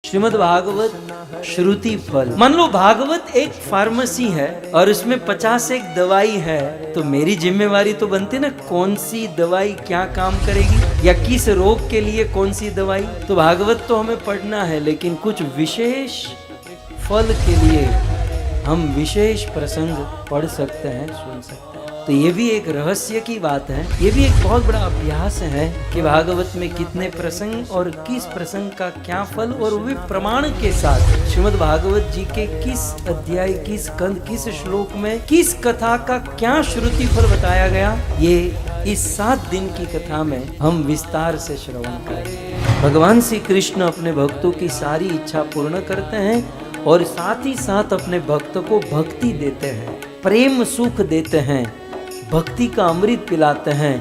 श्रीमद् भागवत श्रुति फल। मान लो भागवत एक फार्मेसी है और उसमें 50 एक दवाई है, तो मेरी जिम्मेवारी तो बनती ना कौन सी दवाई क्या काम करेगी या किस रोग के लिए कौन सी दवाई। तो भागवत तो हमें पढ़ना है, लेकिन कुछ विशेष फल के लिए हम विशेष प्रसंग पढ़ सकते हैं, सुन सकते हैं। तो ये भी एक रहस्य की बात है, ये भी एक बहुत बड़ा अभ्यास है कि भागवत में कितने प्रसंग और किस प्रसंग का क्या फल, और वो भी प्रमाण के साथ। श्रीमद् भागवत जी के किस अध्याय, किस स्कंद, किस श्लोक में किस कथा का क्या श्रुति फल बताया गया, ये इस 7 दिन की कथा में हम विस्तार से श्रवण करेंगे। भगवान श्री कृष्ण अपने भक्तों की सारी इच्छा पूर्ण करते हैं और साथ ही साथ अपने भक्त को भक्ति देते हैं, प्रेम सुख देते हैं, भक्ति का अमृत पिलाते हैं,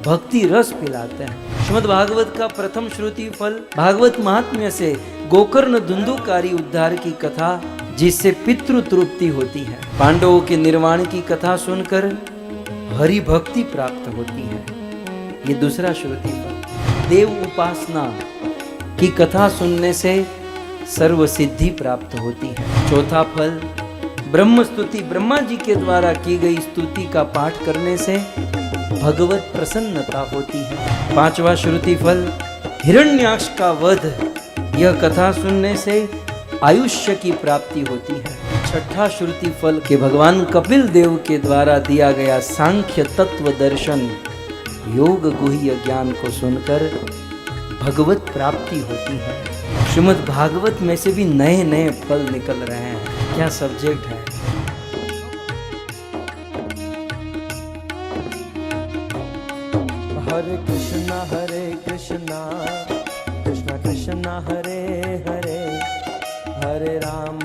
भक्ति रस पिलाते हैं। श्रीमद् भागवत का प्रथम श्रुति फल भागवत महात्म्य से गोकर्ण धुंधुकारी उद्धार की कथा, जिससे पितृ तृप्ति होती है। पांडवों के निर्वाण की कथा सुनकर हरि भक्ति प्राप्त होती है, ये दूसरा श्रुति फल। देव उपासना की कथा सुनने से सर्व सिद्धि प्राप्त होती है। चौथा फल ब्रह्म स्तुति, ब्रह्मा जी के द्वारा की गई स्तुति का पाठ करने से भगवत प्रसन्नता होती है। पांचवा श्रुति फल हिरण्याक्ष का वध, यह कथा सुनने से आयुष्य की प्राप्ति होती है। छठा श्रुति फल के भगवान कपिल देव के द्वारा दिया गया सांख्य तत्व दर्शन, योग गुह्य ज्ञान को सुनकर भगवत प्राप्ति होती है। श्रीमद् भागवत में से भी नए नए फल निकल रहे हैं, क्या सब्जेक्ट है। हरे कृष्णा कृष्ण कृष्ण हरे हरे, हरे राम